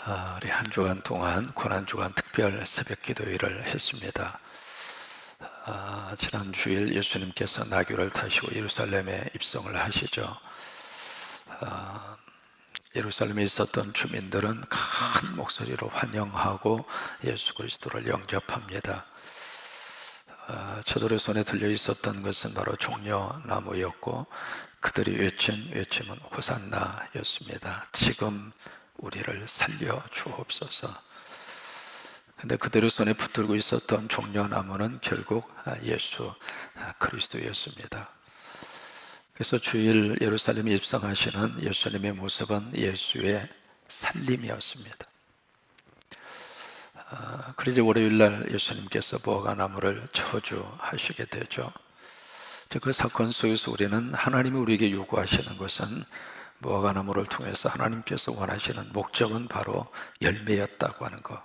우리 한 주간 동안 고난주간 특별 새벽 기도회를 했습니다. 지난 주일 예수님께서 나귀를 타시고 예루살렘에 입성을 하시죠. 예루살렘에 있었던 주민들은 큰 목소리로 환영하고 예수 그리스도를 영접합니다. 저들의 손에 들려 있었던 것은 바로 종려나무였고 그들이 외친 외침은 호산나였습니다. 지금 우리를 살려 주옵소서. 근데 그들의 손에 붙들고 있었던 종려나무는 결국 예수 그리스도였습니다. 그래서 주일 예루살렘에 입성하시는 예수님의 모습은 예수의 살림이었습니다. 그러자 월요일날 예수님께서 무화과나무를 저주하시게 되죠. 그 사건 속에서 우리는 하나님이 우리에게 요구하시는 것은 무화과나무를 통해서 하나님께서 원하시는 목적은 바로 열매였다고 하는 것,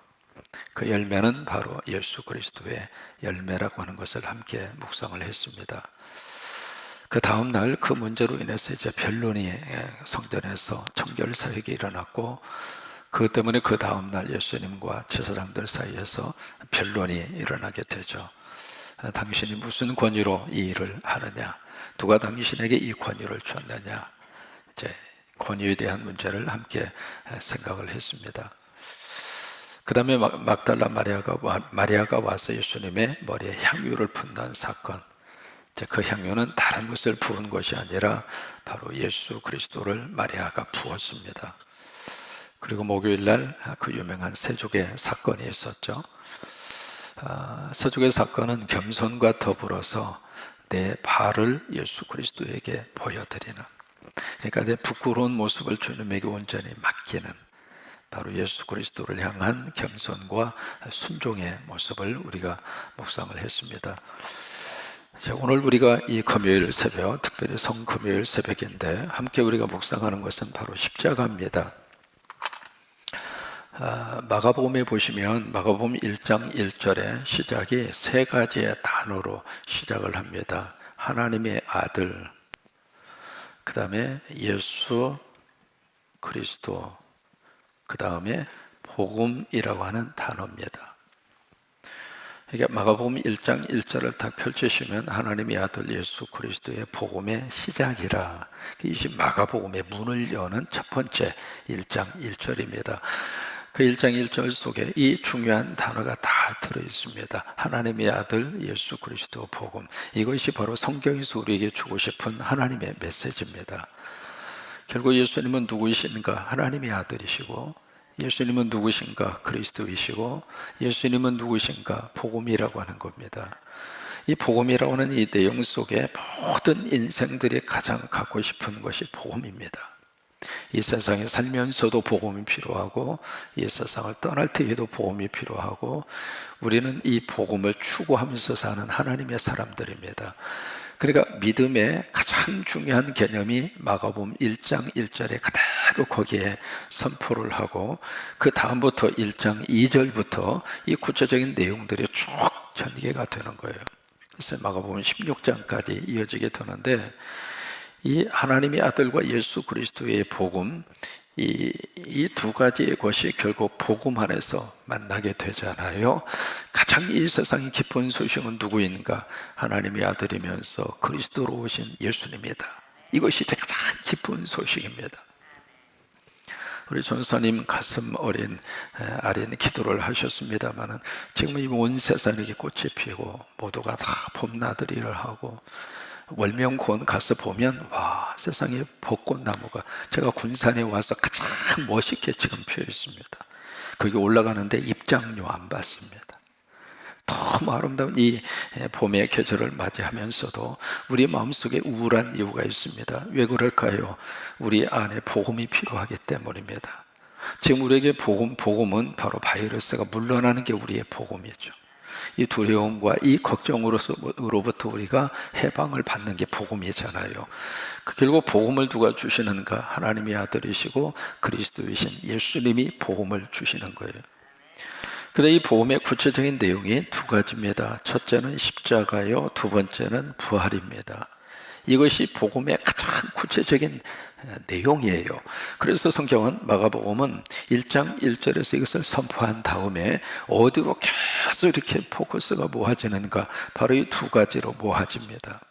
그 열매는 바로 예수 그리스도의 열매라고 하는 것을 함께 묵상을 했습니다. 그 다음 날 그 문제로 인해서 이제 변론이 성전에서 청결사역이 일어났고, 그것 때문에 그 다음 날 예수님과 제사장들 사이에서 변론이 일어나게 되죠. 당신이 무슨 권위로 이 일을 하느냐, 누가 당신에게 이 권위를 줬느냐, 이제 권위에 대한 문제를 함께 생각을 했습니다. 그 다음에 막달라 마리아가 와서 예수님의 머리에 향유를 푼다는 사건, 그 향유는 다른 것을 부은 것이 아니라 바로 예수 그리스도를 마리아가 부었습니다. 그리고 목요일날 그 유명한 세족의 사건이 있었죠. 세족의 사건은 겸손과 더불어서 내 발을 예수 그리스도에게 보여드리는, 그러니까 내 부끄러운 모습을 주님에게 온전히 맡기는, 바로 예수 그리스도를 향한 겸손과 순종의 모습을 우리가 묵상을 했습니다. 오늘 우리가 이 금요일 새벽, 특별히 성금요일 새벽인데 함께 우리가 묵상하는 것은 바로 십자가입니다. 마가복음에 보시면 마가복음 1장 1절의 시작이 세 가지의 단어로 시작을 합니다. 하나님의 아들, 그 다음에 예수 그리스도, 그 다음에 복음이라고 하는 단어입니다. 그러니까 마가복음 1장 1절을 딱 펼치시면 하나님의 아들 예수 그리스도의 복음의 시작이라, 이것이 마가복음의 문을 여는 첫 번째 1장 1절입니다. 그 1장 1절 속에 이 중요한 단어가 다 들어있습니다. 하나님의 아들 예수 그리스도 복음, 이것이 바로 성경에서 우리에게 주고 싶은 하나님의 메시지입니다. 결국 예수님은 누구이신가? 하나님의 아들이시고, 예수님은 누구신가? 그리스도이시고, 예수님은 누구신가? 복음이라고 하는 겁니다. 이 복음이라고 하는 이 내용 속에 모든 인생들이 가장 갖고 싶은 것이 복음입니다. 이 세상에 살면서도 복음이 필요하고, 이 세상을 떠날 때에도 복음이 필요하고, 우리는 이 복음을 추구하면서 사는 하나님의 사람들입니다. 그러니까 믿음의 가장 중요한 개념이 마가복음 1장 1절에 그대로 거기에 선포를 하고, 그 다음부터 1장 2절부터 이 구체적인 내용들이 쭉 전개가 되는 거예요. 그래서 마가복음 16장까지 이어지게 되는데, 이 하나님의 아들과 예수 그리스도의 복음, 이 두 가지의 것이 결국 복음 안에서 만나게 되잖아요. 가장 이 세상의 기쁜 소식은 누구인가? 하나님의 아들이면서 그리스도로 오신 예수님이다. 이것이 가장 기쁜 소식입니다. 우리 전사님 가슴 어린 기도를 하셨습니다마는 지금 이 온 세상에 꽃이 피고 모두가 다 봄나들이를 하고, 월명고원 가서 보면 와, 세상에 벚꽃나무가, 제가 군산에 와서 가장 멋있게 지금 피어 있습니다. 거기 올라가는데 입장료 안 받습니다. 너무 아름다운 이 봄의 계절을 맞이하면서도 우리 마음속에 우울한 이유가 있습니다. 왜 그럴까요? 우리 안에 복음이 필요하기 때문입니다. 지금 우리에게 복음은 바로 바이러스가 물러나는 게 우리의 복음이죠. 이 두려움과 이 걱정으로부터 우리가 해방을 받는 게 복음이잖아요. 결국 복음을 누가 주시는가? 하나님의 아들이시고 그리스도이신 예수님이 복음을 주시는 거예요. 그런데 이 복음의 구체적인 내용이 두 가지입니다. 첫째는 십자가요, 두 번째는 부활입니다. 이것이 복음의 가장 구체적인 내용이에요. 그래서 성경은 마가복음은 1장 1절에서 이것을 선포한 다음에 어디로 계속 이렇게 포커스가 모아지는가, 바로 이 두 가지로 모아집니다.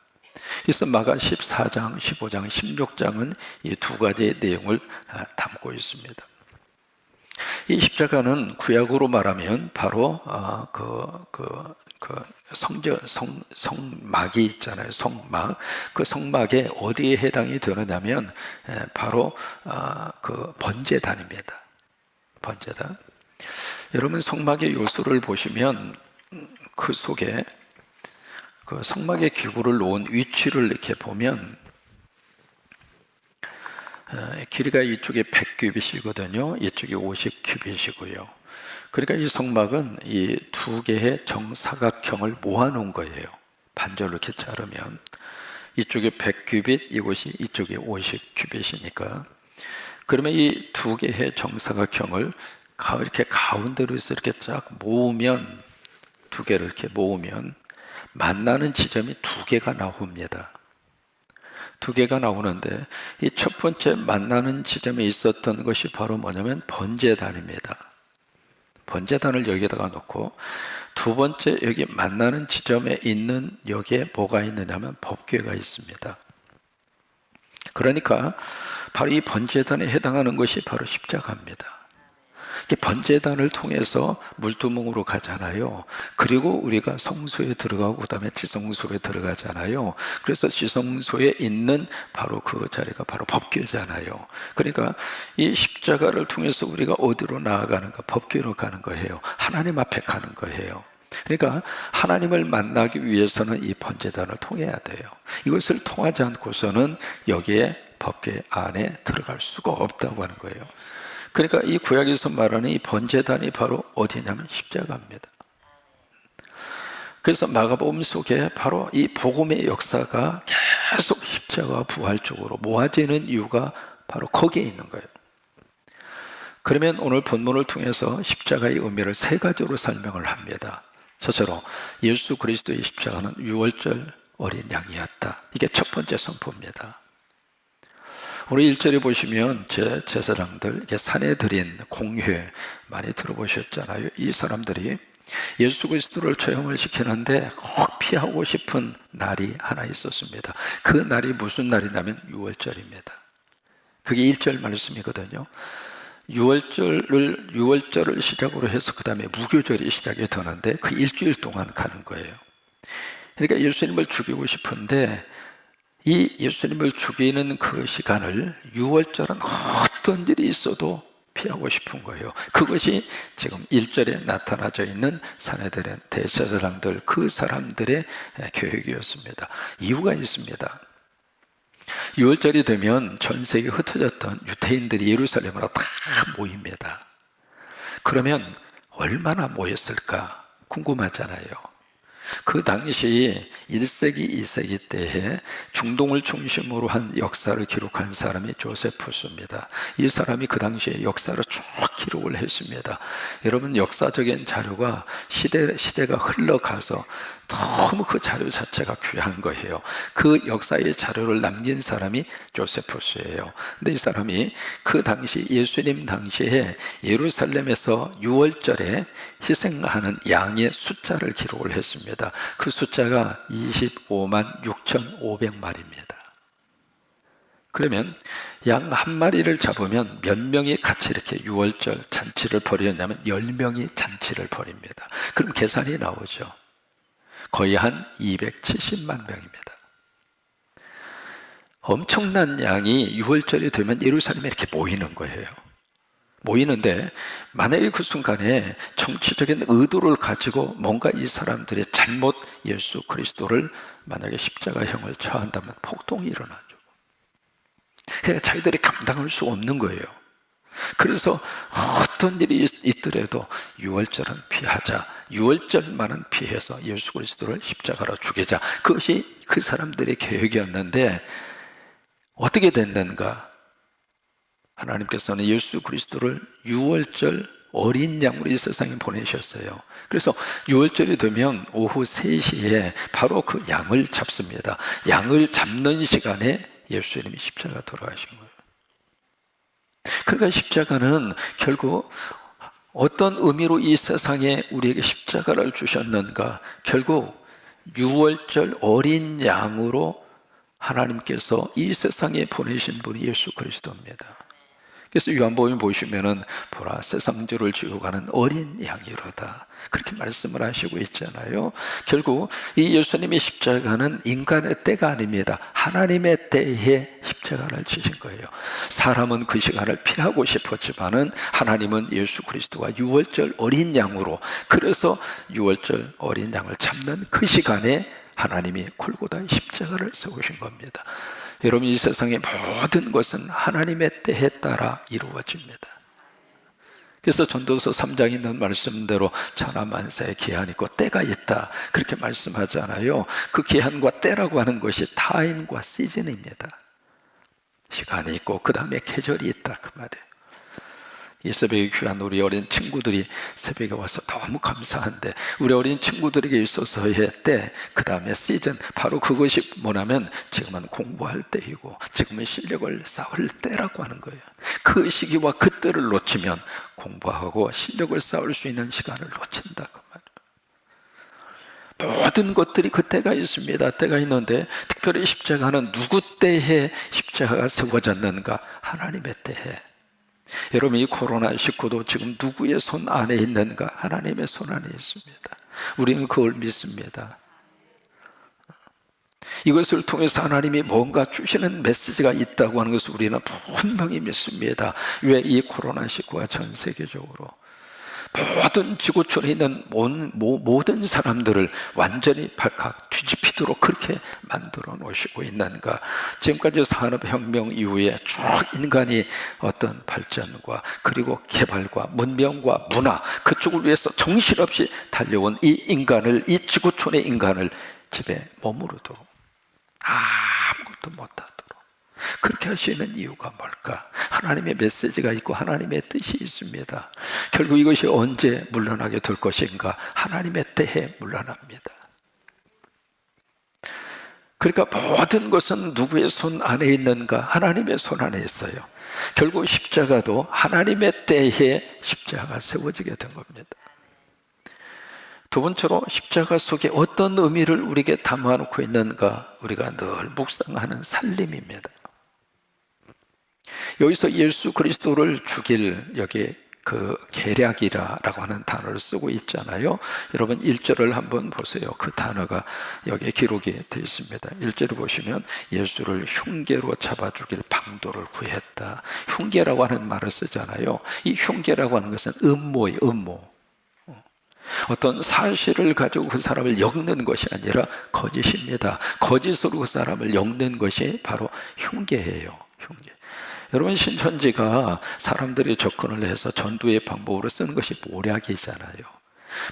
그래서 마가 14장, 15장, 16장은 이 두 가지의 내용을 담고 있습니다. 이 십자가는 구약으로 말하면 바로 성막이 있잖아요. 성막. 그 성막에 어디에 해당이 되느냐면 바로 그 번제단입니다. 번제단. 여러분, 성막의 요소를 보시면 그 속에 그 성막의 기구를 놓은 위치를 이렇게 보면 길이가 이쪽에 100규빗이거든요. 이쪽이 50규빗이고요. 그러니까 이 성막은 이 두 개의 정사각형을 모아놓은 거예요. 반절로 이렇게 자르면 이쪽에 100규빗, 이쪽이 50규빗이니까, 그러면 이 두 개의 정사각형을 이렇게 가운데로 해서 이렇게 쫙 모으면, 두 개를 이렇게 모으면 만나는 지점이 두 개가 나옵니다. 두 개가 나오는데, 이 첫 번째 만나는 지점에 있었던 것이 바로 뭐냐면 번제단입니다. 번제단을 여기다가 놓고, 두 번째 여기 만나는 지점에 있는 여기에 뭐가 있느냐면 법궤가 있습니다. 그러니까 바로 이 번제단에 해당하는 것이 바로 십자가입니다. 번제단을 통해서 물두멍으로 가잖아요. 그리고 우리가 성소에 들어가고 그 다음에 지성소에 들어가잖아요. 그래서 지성소에 있는 바로 그 자리가 바로 법궤잖아요. 그러니까 이 십자가를 통해서 우리가 어디로 나아가는가? 법궤로 가는 거예요. 하나님 앞에 가는 거예요. 그러니까 하나님을 만나기 위해서는 이 번제단을 통해야 돼요. 이것을 통하지 않고서는 여기에 법궤 안에 들어갈 수가 없다고 하는 거예요. 그러니까 이 구약에서 말하는 이 번제단이 바로 어디냐면 십자가입니다. 그래서 마가복음 속에 바로 이 복음의 역사가 계속 십자가와 부활 쪽으로 모아지는 이유가 바로 거기에 있는 거예요. 그러면 오늘 본문을 통해서 십자가의 의미를 세 가지로 설명을 합니다. 첫째로 예수 그리스도의 십자가는 유월절 어린 양이었다. 이게 첫 번째 선포입니다. 우리 1절에 보시면 제사장들, 산에 드린 공회 많이 들어보셨잖아요. 이 사람들이 예수 그리스도를 처형을 시키는데 꼭 피하고 싶은 날이 하나 있었습니다. 그 날이 무슨 날이냐면 유월절입니다. 그게 1절 말씀이거든요. 유월절을 시작으로 해서 그 다음에 무교절이 시작이 되는데 그 일주일 동안 가는 거예요. 그러니까 예수님을 죽이고 싶은데 이 예수님을 죽이는 그 시간을 유월절은 어떤 일이 있어도 피하고 싶은 거예요. 그것이 지금 1절에 나타나져 있는 산헤드린 대제사장들, 그 사람들의 계획이었습니다. 이유가 있습니다. 유월절이 되면 전 세계에 흩어졌던 유대인들이 예루살렘으로 다 모입니다. 그러면 얼마나 모였을까 궁금하잖아요. 그 당시 1세기, 2세기 때에 중동을 중심으로 한 역사를 기록한 사람이 조세푸스입니다. 이 사람이 그 당시에 역사를 쭉 기록을 했습니다. 여러분, 역사적인 자료가 시대가 흘러가서 너무 그 자료 자체가 귀한 거예요. 그 역사의 자료를 남긴 사람이 조세푸스예요. 근데 이 사람이 그 당시 예수님 당시에 예루살렘에서 유월절에 희생하는 양의 숫자를 기록을 했습니다. 그 숫자가 25만 6,500마리입니다. 그러면 양 한 마리를 잡으면 몇 명이 같이 이렇게 유월절 잔치를 벌였냐면 10명이 잔치를 벌입니다. 그럼 계산이 나오죠. 거의 한 270만 명입니다. 엄청난 양이 유월절이 되면 예루살렘에 이렇게 모이는 거예요. 모이는데 만약에 그 순간에 정치적인 의도를 가지고 뭔가 이 사람들의 잘못 예수 그리스도를 만약에 십자가형을 처한다면 폭동이 일어나죠. 그러니까 자기들이 감당할 수 없는 거예요. 그래서 어떤 일이 있더라도 유월절은 피하자. 유월절만은 피해서 예수 그리스도를 십자가로 죽이자. 그것이 그 사람들의 계획이었는데 어떻게 됐는가? 하나님께서는 예수 그리스도를 유월절 어린 양으로 이 세상에 보내셨어요. 그래서 유월절이 되면 오후 3시에 바로 그 양을 잡습니다. 양을 잡는 시간에 예수님이 십자가 돌아가신 거예요. 그러니까 십자가는 결국 어떤 의미로 이 세상에 우리에게 십자가를 주셨는가? 결국 유월절 어린 양으로 하나님께서 이 세상에 보내신 분이 예수 그리스도입니다. 그래서 요한복음 보시면은 보라 세상주를 지고 가는 어린 양이로다, 그렇게 말씀을 하시고 있잖아요. 결국 이 예수님의 십자가는 인간의 때가 아닙니다. 하나님의 때에 십자가를 지신 거예요. 사람은 그 시간을 피하고 싶었지만은 하나님은 예수 그리스도가 유월절 어린 양으로, 그래서 유월절 어린 양을 참는 그 시간에 하나님이 골고다 십자가를 세우신 겁니다. 여러분, 이 세상의 모든 것은 하나님의 때에 따라 이루어집니다. 그래서 전도서 3장에 있는 말씀대로 천하만사의 기한이 있고 때가 있다, 그렇게 말씀하잖아요. 그 기한과 때라고 하는 것이 타임과 시즌입니다. 시간이 있고 그 다음에 계절이 있다, 그 말이에요. 이 새벽에 귀한 우리 어린 친구들이 새벽에 와서 너무 감사한데, 우리 어린 친구들에게 있어서의 때, 그 다음에 시즌, 바로 그것이 뭐냐면 지금은 공부할 때이고 지금은 실력을 쌓을 때라고 하는 거예요. 그 시기와 그 때를 놓치면 공부하고 실력을 쌓을 수 있는 시간을 놓친다, 그 말이에요. 모든 것들이 그 때가 있습니다. 때가 있는데 특별히 십자가는 누구 때에 십자가가 세워졌는가? 하나님의 때에. 여러분, 이 코로나19도 지금 누구의 손 안에 있는가? 하나님의 손 안에 있습니다. 우리는 그걸 믿습니다. 이것을 통해서 하나님이 뭔가 주시는 메시지가 있다고 하는 것을 우리는 분명히 믿습니다. 왜? 이 코로나19가 전 세계적으로 모든 지구촌에 있는 모든 사람들을 완전히 발칵 뒤집히도록 그렇게 만들어 놓으시고 있는가? 지금까지 산업혁명 이후에 쭉 인간이 어떤 발전과 그리고 개발과 문명과 문화, 그쪽을 위해서 정신없이 달려온 이 인간을, 이 지구촌의 인간을 집에 머무르도록, 아무것도 못하도록 그렇게 하시는 이유가 뭘까? 하나님의 메시지가 있고 하나님의 뜻이 있습니다. 결국 이것이 언제 물러나게 될 것인가? 하나님의 때에 물러납니다. 그러니까 모든 것은 누구의 손 안에 있는가? 하나님의 손 안에 있어요. 결국 십자가도 하나님의 때에 십자가가 세워지게 된 겁니다. 두 번째로 십자가 속에 어떤 의미를 우리에게 담아놓고 있는가? 우리가 늘 묵상하는 살림입니다. 여기서 예수 그리스도를 죽일, 여기 그 계략이라고 하는 단어를 쓰고 있잖아요. 여러분 1절을 한번 보세요. 그 단어가 여기에 기록이 되어 있습니다. 1절을 보시면 예수를 흉계로 잡아 죽일 방도를 구했다. 흉계라고 하는 말을 쓰잖아요. 이 흉계라고 하는 것은 음모예요. 음모. 어떤 사실을 가지고 그 사람을 엮는 것이 아니라 거짓입니다. 거짓으로 그 사람을 엮는 것이 바로 흉계예요. 흉계. 여러분, 신천지가 사람들이 접근을 해서 전도의 방법으로 쓰는 것이 모략이잖아요.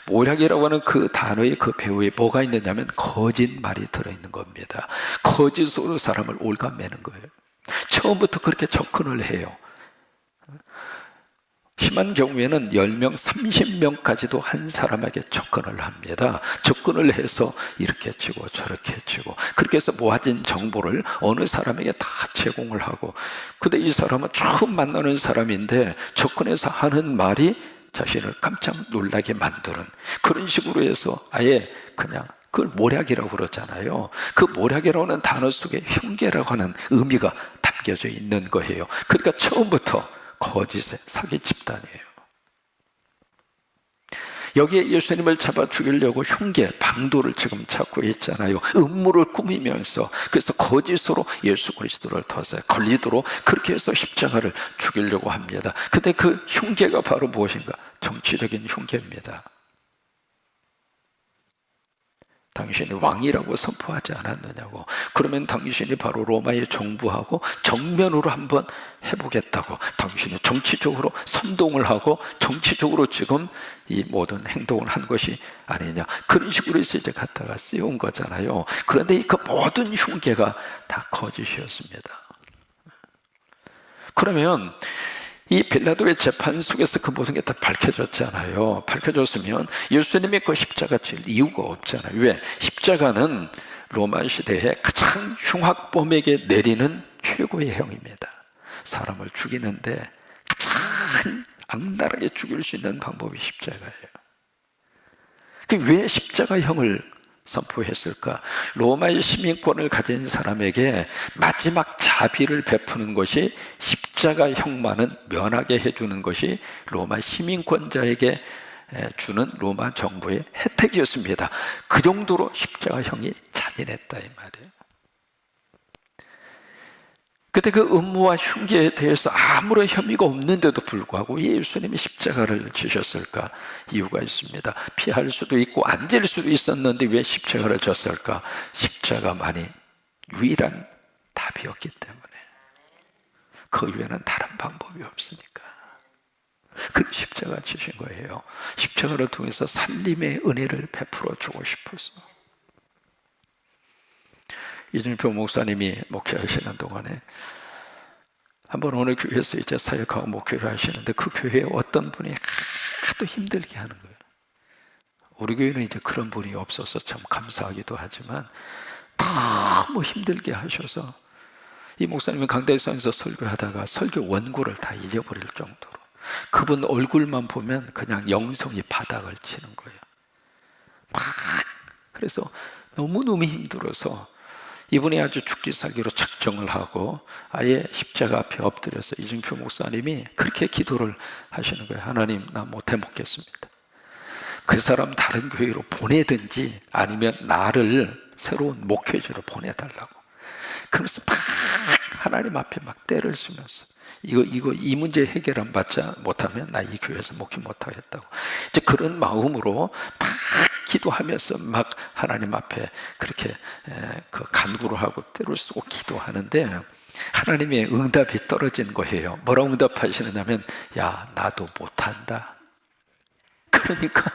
모략이라고 하는 그 단어의 그 배후에 뭐가 있느냐면 거짓말이 들어있는 겁니다. 거짓으로 사람을 올가매는 거예요. 처음부터 그렇게 접근을 해요. 심한 경우에는 10명, 30명까지도 한 사람에게 접근을 합니다. 접근을 해서 이렇게 치고 저렇게 치고, 그렇게 해서 모아진 정보를 어느 사람에게 다 제공을 하고, 근데 이 사람은 처음 만나는 사람인데 접근해서 하는 말이 자신을 깜짝 놀라게 만드는 그런 식으로 해서 아예 그냥 그걸 모략이라고 그러잖아요. 그 모략이라고 하는 단어 속에 흉계라고 하는 의미가 담겨져 있는 거예요. 그러니까 처음부터 거짓의 사기 집단이에요. 여기에 예수님을 잡아 죽이려고 흉계, 방도를 지금 찾고 있잖아요. 음모를 꾸미면서, 그래서 거짓으로 예수 그리스도를 터서 걸리도록 그렇게 해서 십자가를 죽이려고 합니다. 근데 그 흉계가 바로 무엇인가? 정치적인 흉계입니다. 당신이 왕이라고 선포하지 않았느냐고. 그러면 당신이 바로 로마의 정부하고 정면으로 한번 해보겠다고, 당신이 정치적으로 선동을 하고 정치적으로 지금 이 모든 행동을 한 것이 아니냐, 그런 식으로 해서 이제 갖다가 씌운 거잖아요. 그런데 그 모든 흉계가 다 거짓이었습니다. 그러면 이 빌라도의 재판 속에서 그 모든 게 다 밝혀졌잖아요. 밝혀졌으면 예수님의 그 십자가 질 이유가 없잖아요. 왜? 십자가는 로마 시대에 가장 흉악범에게 내리는 최고의 형입니다. 사람을 죽이는데 악랄하게 죽일 수 있는 방법이 십자가예요. 왜 십자가형을 선포했을까? 로마의 시민권을 가진 사람에게 마지막 자비를 베푸는 것이, 십자가형만은 면하게 해주는 것이 로마 시민권자에게 주는 로마 정부의 혜택이었습니다. 그 정도로 십자가형이 잔인했다 이 말이에요. 그때 그 음모와 흉기에 대해서 아무런 혐의가 없는데도 불구하고 예수님이 십자가를 지셨을까? 이유가 있습니다. 피할 수도 있고 앉을 수도 있었는데 왜 십자가를 졌을까? 십자가만이 유일한 답이었기 때문에. 그 이외에는 다른 방법이 없으니까. 그 십자가 지신 거예요. 십자가를 통해서 살림의 은혜를 베풀어 주고 싶어서. 이준표 목사님이 목회하시는 동안에 한번 어느 교회에서 이제 사역하고 목회를 하시는데, 그 교회에 어떤 분이 하도 힘들게 하는 거예요. 우리 교회는 이제 그런 분이 없어서 참 감사하기도 하지만 너무 힘들게 하셔서 이 목사님은 강대상에서 설교하다가 설교 원고를 다 잊어버릴 정도로, 그분 얼굴만 보면 그냥 영성이 바닥을 치는 거예요. 그래서 너무너무 힘들어서 이분이 아주 죽기 살기로 작정을 하고 아예 십자가 앞에 엎드려서 이준표 목사님이 그렇게 기도를 하시는 거예요. 하나님, 나 못해 먹겠습니다. 그 사람 다른 교회로 보내든지 아니면 나를 새로운 목회자로 보내달라고. 그래서 막 하나님 앞에 막 때를 쓰면서 이 문제 해결 안 받자 못하면 나 이 교회에서 목회 못하겠다고. 이제 그런 마음으로 막 기도하면서 막 하나님 앞에 그렇게 그 간구를 하고 때를 쓰고 기도하는데, 하나님의 응답이 떨어진 거예요. 뭐라고 응답하시느냐면, 야, 나도 못한다. 그러니까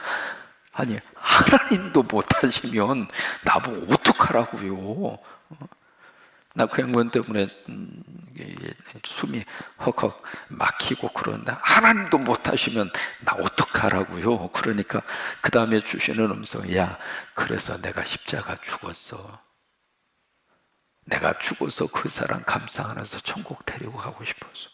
아니, 하나님도 못하시면 나보고 어떡하라고요. 나 그 양반 때문에 숨이 헉헉 막히고 그런다. 하나님도 못하시면 나 어떡하라고요. 그러니까 그 다음에 주시는 음성이, 야, 그래서 내가 십자가 죽었어. 내가 죽어서 그 사람 감상 안에서 천국 데리고 가고 싶어서.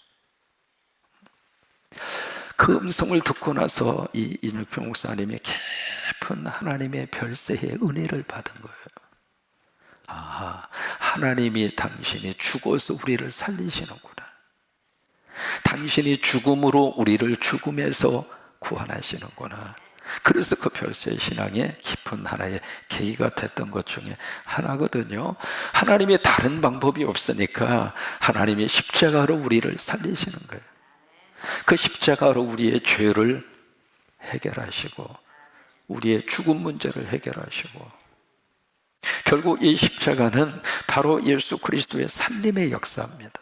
그 음성을 듣고 나서 이 이준표 목사님이 깊은 하나님의 별세의 은혜를 받은 거예요. 아, 하나님이 당신이 죽어서 우리를 살리시는구나. 당신이 죽음으로 우리를 죽음에서 구원하시는구나. 그래서 그 별세의 신앙의 깊은 하나의 계기가 됐던 것 중에 하나거든요. 하나님의 다른 방법이 없으니까 하나님이 십자가로 우리를 살리시는 거예요. 그 십자가로 우리의 죄를 해결하시고 우리의 죽음 문제를 해결하시고, 결국 이 십자가는 바로 예수 그리스도의 살림의 역사입니다.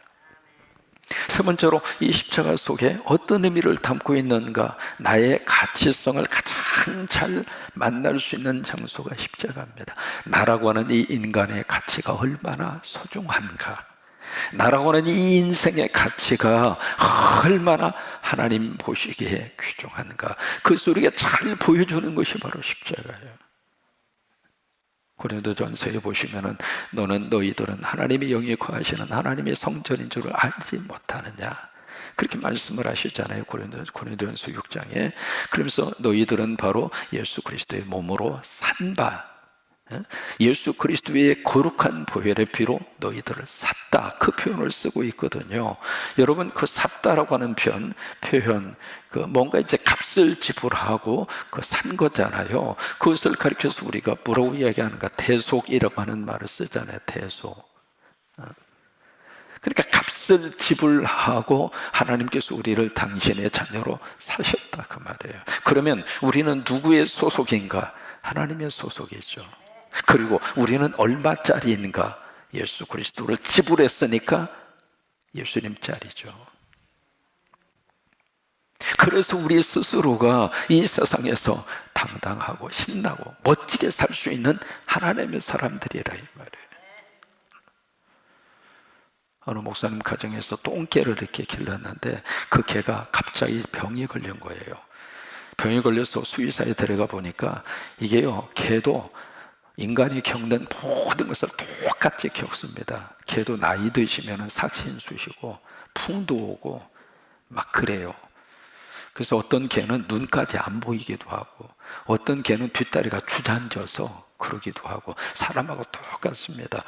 세 번째로 이 십자가 속에 어떤 의미를 담고 있는가? 나의 가치성을 가장 잘 만날 수 있는 장소가 십자가입니다. 나라고 하는 이 인간의 가치가 얼마나 소중한가? 나라고 하는 이 인생의 가치가 얼마나 하나님 보시기에 귀중한가? 그 소리가 잘 보여주는 것이 바로 십자가예요. 고린도전서에 보시면은 너희들은 하나님이 영이 거하시는 하나님의 성전인 줄을 알지 못하느냐, 그렇게 말씀을 하시잖아요. 고린도전서 6장에. 그러면서 너희들은 바로 예수 그리스도의 몸으로 산 바, 예수 그리스도의 거룩한 보혈의 피로 너희들을 샀다, 그 표현을 쓰고 있거든요. 여러분, 그 샀다라고 하는 표현 그 뭔가 이제 값을 지불하고 그 산 거잖아요. 그것을 가리켜서 우리가 뭐라고 이야기하는가? 대속이라고 하는 말을 쓰잖아요. 대속. 그러니까 값을 지불하고 하나님께서 우리를 당신의 자녀로 사셨다, 그 말이에요. 그러면 우리는 누구의 소속인가? 하나님의 소속이죠. 그리고 우리는 얼마짜리인가? 예수 그리스도를 지불했으니까 예수님 짜리죠. 그래서 우리 스스로가 이 세상에서 당당하고 신나고 멋지게 살 수 있는 하나님의 사람들이라 이 말이에요. 어느 목사님 가정에서 똥개를 이렇게 길렀는데 그 개가 갑자기 병이 걸린 거예요. 병이 걸려서 수의사에 데려가 보니까 이게요, 개도 인간이 겪는 모든 것을 똑같이 겪습니다. 개도 나이 드시면 사친 쑤시고 풍도 오고 막 그래요. 그래서 어떤 개는 눈까지 안 보이기도 하고, 어떤 개는 뒷다리가 주저앉아서 그러기도 하고, 사람하고 똑같습니다.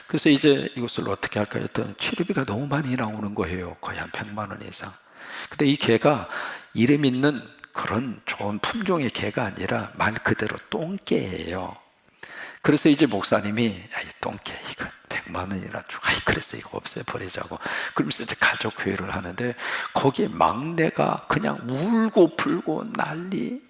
그래서 이제 이것을 어떻게 할까 했더니 치료비가 너무 많이 나오는 거예요. 거의 한 100만 원 이상. 근데 이 개가 이름 있는 그런 좋은 품종의 개가 아니라 말 그대로 똥개예요. 그래서 이제 목사님이 야, 이 똥개 이거 100만 원이나 주고, 그래서 이거 없애버리자고 그러면서 이제 가족회의를 하는데, 거기에 막내가 그냥 울고 불고 난리.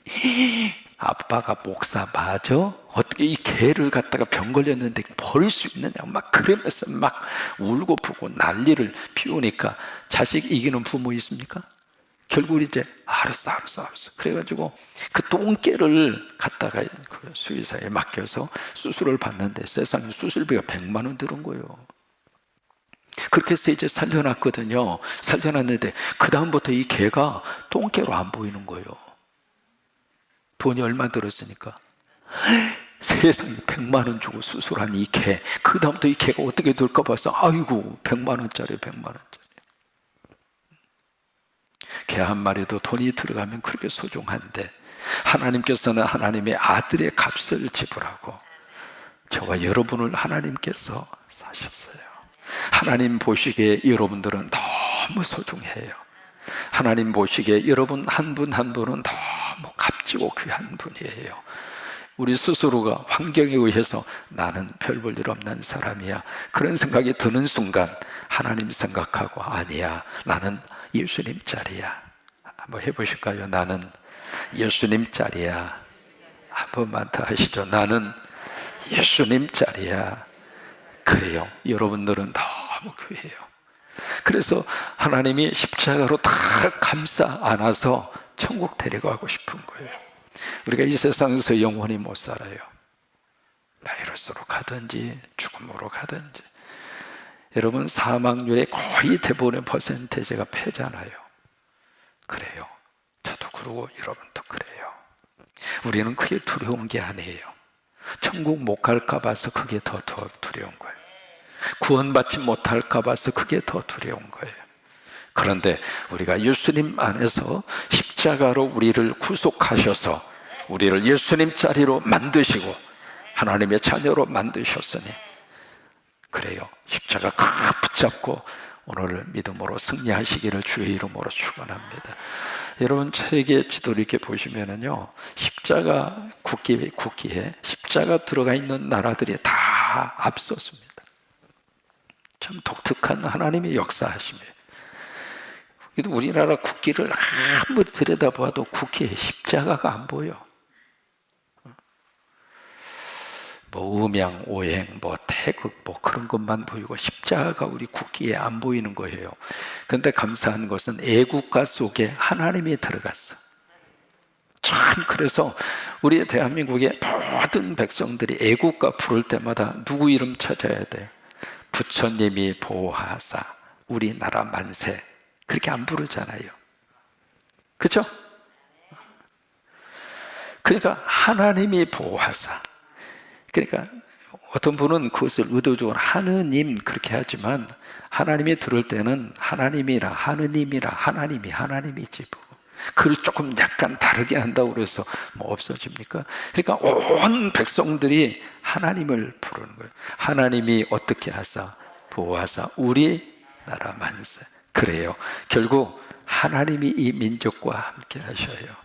아빠가 목사 맞아? 어떻게 이 개를 갖다가 병 걸렸는데 버릴 수 있느냐 막 그러면서 막 울고 불고 난리를 피우니까, 자식 이기는 부모 있습니까? 결국 이제 알았어 그래가지고 그 똥개를 갖다가 그 수의사에 맡겨서 수술을 받는데, 세상에 수술비가 100만 원 들은 거예요. 그렇게 해서 이제 살려놨거든요. 살려놨는데 그 다음부터 이 개가 똥개로 안 보이는 거예요. 돈이 얼마 들었으니까. 세상에 100만 원 주고 수술한 이 개, 그 다음부터 이 개가 어떻게 될까 봐서 아이고 100만 원짜리. 개 한 마리도 돈이 들어가면 그렇게 소중한데, 하나님께서는 하나님의 아들의 값을 지불하고 저와 여러분을 하나님께서 사셨어요. 하나님 보시기에 여러분들은 너무 소중해요. 하나님 보시기에 여러분 한 분 한 분은 너무 값지고 귀한 분이에요. 우리 스스로가 환경에 의해서 나는 별 볼 일 없는 사람이야, 그런 생각이 드는 순간 하나님 생각하고, 아니야, 나는 예수님 짤이야. 한번 해보실까요? 나는 예수님 짤이야. 한 번만 더 하시죠. 나는 예수님 짤이야. 그래요. 여러분들은 너무 귀해요. 그래서 하나님이 십자가로 다 감싸 안아서 천국 데려가고 싶은 거예요. 우리가 이 세상에서 영원히 못 살아요. 바이러스로 가든지 죽음으로 가든지. 여러분, 사망률의 거의 대부분의 퍼센테이지가 폐잖아요. 그래요. 저도 그러고 여러분도 그래요. 우리는 그게 두려운 게 아니에요. 천국 못 갈까 봐서 그게 더 두려운 거예요. 구원받지 못할까 봐서 그게 더 두려운 거예요. 그런데 우리가 예수님 안에서 십자가로 우리를 구속하셔서 우리를 예수님 자리로 만드시고 하나님의 자녀로 만드셨으니, 그래요, 십자가 꽉 붙잡고 오늘 믿음으로 승리하시기를 주의 이름으로 축원합니다. 여러분, 세계 지도를 이렇게 보시면은요, 십자가 국기에 십자가 들어가 있는 나라들이 다 앞섰습니다. 참 독특한 하나님의 역사하심이에요. 우리나라 국기를 아무리 들여다봐도 국기에 십자가가 안 보여. 뭐 음양, 오행, 뭐 태극, 뭐 그런 것만 보이고 십자가가 우리 국기에 안 보이는 거예요. 그런데 감사한 것은 애국가 속에 하나님이 들어갔어. 참, 그래서 우리 대한민국의 모든 백성들이 애국가 부를 때마다 누구 이름 찾아야 돼? 부처님이 보호하사 우리나라 만세, 그렇게 안 부르잖아요. 그렇죠? 그러니까 하나님이 보호하사. 그러니까 어떤 분은 그것을 의도적으로 하느님 그렇게 하지만, 하나님이 들을 때는 하나님이라 하느님이라 하나님이지 뭐. 그걸 조금 약간 다르게 한다고 그래서 뭐 없어집니까? 그러니까 온 백성들이 하나님을 부르는 거예요. 하나님이 어떻게 하사? 보호하사 우리나라 만세. 그래요. 결국 하나님이 이 민족과 함께 하셔요.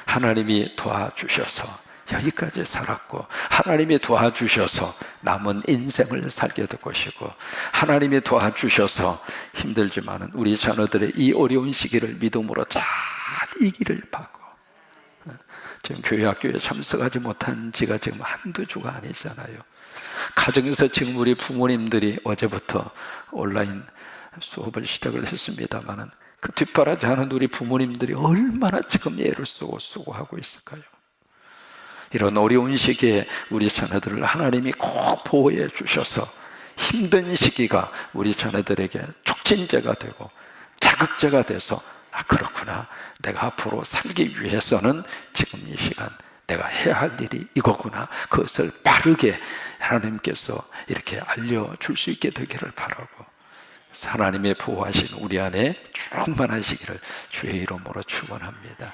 하나님이 도와주셔서 여기까지 살았고, 하나님이 도와주셔서 남은 인생을 살게 될 것이고, 하나님이 도와주셔서 힘들지만은 우리 자녀들의 이 어려운 시기를 믿음으로 잘 이기를 바고. 지금 교회 학교에 참석하지 못한 지가 지금 한두 주가 아니잖아요. 가정에서 지금 우리 부모님들이 어제부터 온라인 수업을 시작을 했습니다마는 그 뒷바라지 하는 우리 부모님들이 얼마나 지금 애를 쓰고 수고하고 있을까요? 이런 어려운 시기에 우리 자녀들을 하나님이 꼭 보호해 주셔서 힘든 시기가 우리 자녀들에게 촉진제가 되고 자극제가 돼서, 아, 그렇구나, 내가 앞으로 살기 위해서는 지금 이 시간 내가 해야 할 일이 이거구나, 그것을 빠르게 하나님께서 이렇게 알려줄 수 있게 되기를 바라고, 하나님의 보호하신 우리 안에 충만하시기를 주의 이름으로 축원합니다.